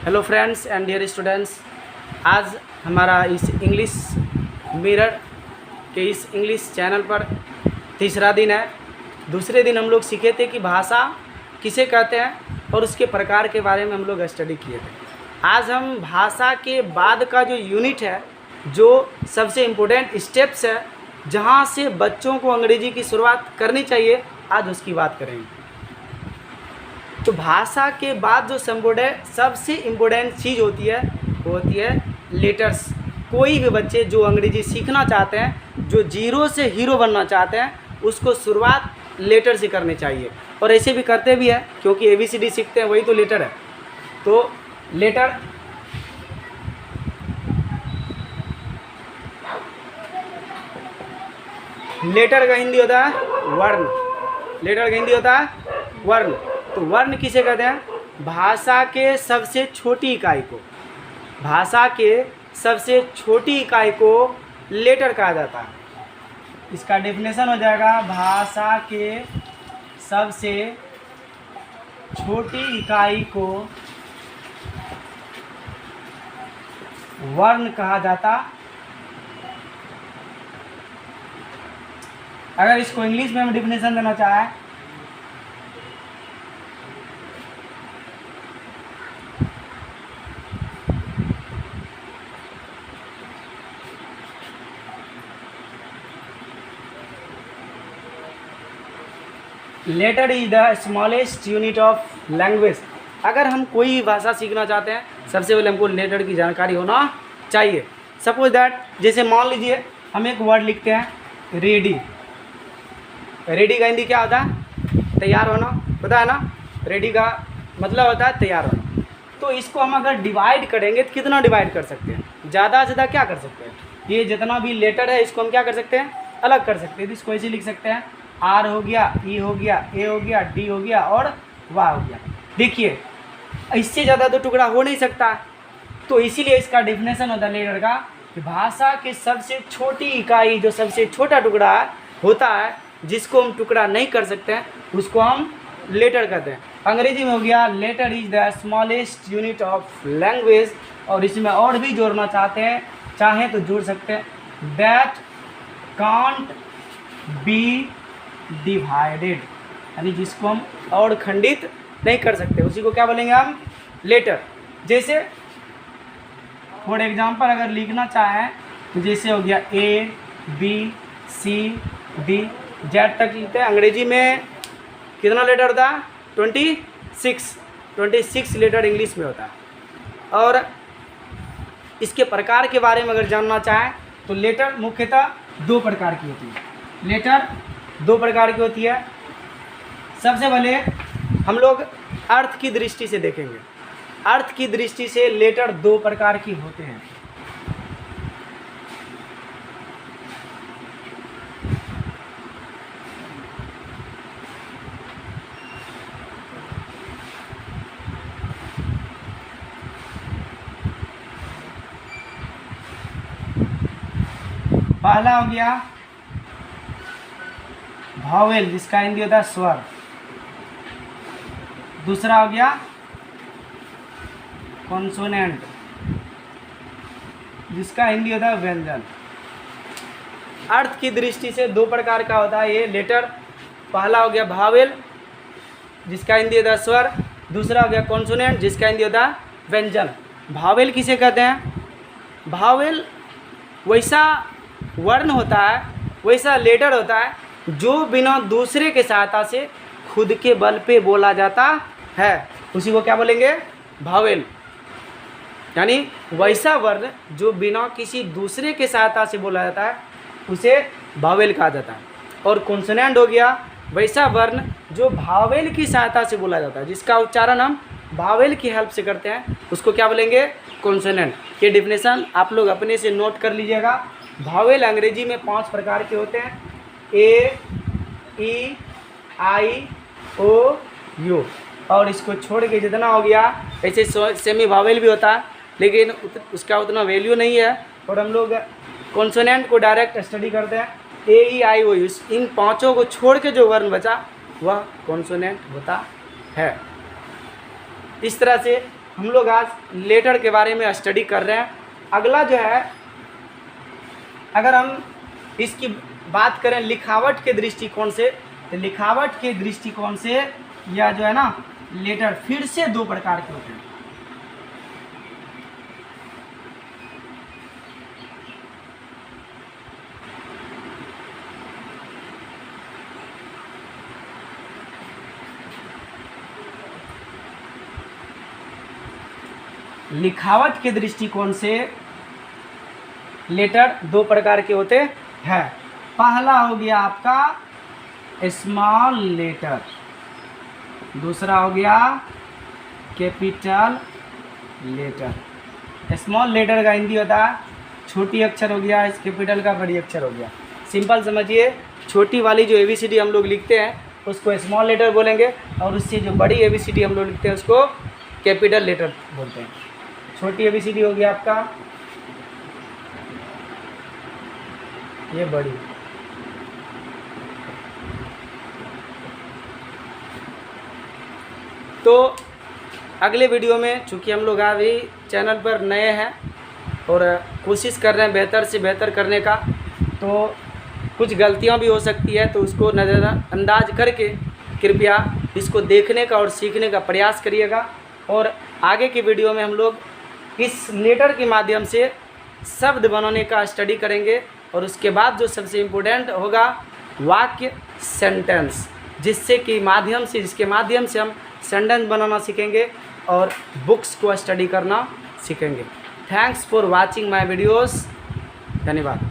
Hello friends and dear students, आज हमारा इस इंग्लिश मिरर के इस इंग्लिश चैनल पर तीसरा दिन है। दूसरे दिन हम लोग सीखे थे कि भाषा किसे कहते हैं और उसके प्रकार के बारे में हम लोग स्टडी किए थे। आज हम भाषा के बाद का जो यूनिट है, जो सबसे इम्पोर्टेंट स्टेप्स है, जहाँ से बच्चों को अंग्रेजी की शुरुआत करनी चाहिए, आज उसकी बात करेंगे। तो भाषा के बाद जो सबसे इम्पोर्टेंट चीज़ होती है वो होती है लेटर्स। कोई भी बच्चे जो अंग्रेजी सीखना चाहते हैं, जो जीरो से हीरो बनना चाहते हैं, उसको शुरुआत लेटर से करनी चाहिए। और ऐसे भी करते भी है, क्योंकि ABCD सीखते हैं, वही तो लेटर है। तो लेटर का हिंदी होता है वर्ण। लेटर का हिंदी होता है वर्ण। तो वर्ण किसे कहते हैं? भाषा के सबसे छोटी इकाई को, भाषा के सबसे छोटी इकाई को लेटर कहा जाता है। इसका डेफिनेशन हो जाएगा, भाषा के सबसे छोटी इकाई को वर्ण कहा जाता। अगर इसको इंग्लिश में हम डेफिनेशन देना चाहें, letter is the smallest unit of language. अगर हम कोई भाषा सीखना चाहते हैं, सबसे पहले हमको लेटर की जानकारी होना चाहिए। सपोज दैट, जैसे मान लीजिए हम एक वर्ड लिखते हैं रेडी। रेडी का हिंदी क्या होता है? तैयार होना, पता है ना? रेडी का मतलब होता है तैयार होना। तो इसको हम अगर डिवाइड करेंगे तो कितना डिवाइड कर सकते हैं? ज़्यादा से ज़्यादा क्या कर सकते हैं? ये जितना भी लेटर है, इसको हम क्या कर सकते हैं? अलग कर सकते हैं। तो इसको ऐसे लिख सकते हैं, आर हो गया, ई हो गया, ए हो गया, डी हो गया और वाह हो गया। देखिए, इससे ज़्यादा तो टुकड़ा हो नहीं सकता। तो इसीलिए इसका डेफिनेशन होता है लेटर का कि भाषा की सबसे छोटी इकाई, जो सबसे छोटा टुकड़ा होता है, जिसको हम टुकड़ा नहीं कर सकते हैं, उसको हम लेटर कहते हैं। अंग्रेजी में हो गया, letter is the smallest unit of language. और इसमें और भी जोड़ना चाहें तो जोड़ सकते हैं, दैट कांट बी डिवाइडेड, यानी जिसको हम और खंडित नहीं कर सकते, उसी को क्या बोलेंगे हम? लेटर। जैसे फॉर एग्जांपल अगर लिखना चाहें तो जैसे हो गया ABCD Z तक लिखते हैं। अंग्रेजी में कितना लेटर होता है? 26 लेटर इंग्लिश में होता है। और इसके प्रकार के बारे में अगर जानना चाहें तो लेटर मुख्यतः दो प्रकार की होती है। लेटर दो प्रकार की होती है। सबसे पहले हम लोग अर्थ की दृष्टि से देखेंगे। अर्थ की दृष्टि से लेटर दो प्रकार की होते हैं। पहला हो गया भावेल, जिसका हिंदी होता है स्वर। दूसरा हो गया कॉन्सोनेंट, जिसका हिंदी होता है व्यंजन। अर्थ की दृष्टि से दो प्रकार का होता है ये लेटर। पहला हो गया भावेल, जिसका हिंदी होता है स्वर। दूसरा हो गया कॉन्सोनेंट, जिसका हिंदी होता है व्यंजन। भावेल किसे कहते हैं? भावेल वैसा वर्ण होता है, वैसा लेटर होता है जो बिना दूसरे के सहायता से खुद के बल पे बोला जाता है, उसी को क्या बोलेंगे? भावेल। यानी वैसा वर्ण जो बिना किसी दूसरे के सहायता से बोला जाता है, उसे भावेल कहा जाता है। और कॉन्सोनेंट हो गया वैसा वर्ण जो भावेल की सहायता से बोला जाता है, जिसका उच्चारण हम भावेल की हेल्प से करते हैं, उसको क्या बोलेंगे? कॉन्सोनेंट। ये डेफिनेशन आप लोग अपने से नोट कर लीजिएगा। भावेल अंग्रेजी में 5 प्रकार के होते हैं, A-E-I-O-U। और इसको छोड़ के जितना हो गया, ऐसे सेमी भावेल भी होता है, लेकिन उसका उतना वैल्यू नहीं है। और हम लोग कॉन्सोनेंट को डायरेक्ट स्टडी करते हैं, A-E-I-O-U। इन पांचों को छोड़ के जो वर्ण बचा वह कॉन्सोनेंट होता है। इस तरह से हम लोग आज लेटर के बारे में स्टडी कर रहे हैं। अगला जो है, अगर हम इसकी बात करें लिखावट के दृष्टिकोण से, तो लिखावट के दृष्टिकोण से यह जो है ना लेटर फिर से दो प्रकार के होते हैं। लिखावट के दृष्टिकोण से लेटर दो प्रकार के होते हैं। पहला हो गया आपका स्मॉल लेटर, दूसरा हो गया कैपिटल लेटर। स्मॉल लेटर का हिंदी होता है छोटी अक्षर हो गया, इस कैपिटल का बड़ी अक्षर हो गया। सिंपल समझिए, छोटी वाली जो ABCD हम लोग लिखते हैं उसको स्मॉल लेटर बोलेंगे, और उससे जो बड़ी ABCD हम लोग लिखते हैं उसको कैपिटल लेटर बोलते हैं। छोटी ABCD हो गया आपका ये बड़ी, तो अगले वीडियो में, चूँकि हम लोग अभी चैनल पर नए हैं और कोशिश कर रहे हैं बेहतर से बेहतर करने का, तो कुछ गलतियां भी हो सकती है, तो उसको नज़रअंदाज करके कृपया इसको देखने का और सीखने का प्रयास करिएगा। और आगे की वीडियो में हम लोग इस लेटर के माध्यम से शब्द बनाने का स्टडी करेंगे, और उसके बाद जो सबसे इम्पोर्टेंट होगा वाक्य, सेंटेंस, जिसके माध्यम से हम सेंटेंस बनाना सीखेंगे और बुक्स को स्टडी करना सीखेंगे। Thanks for watching my videos. धन्यवाद।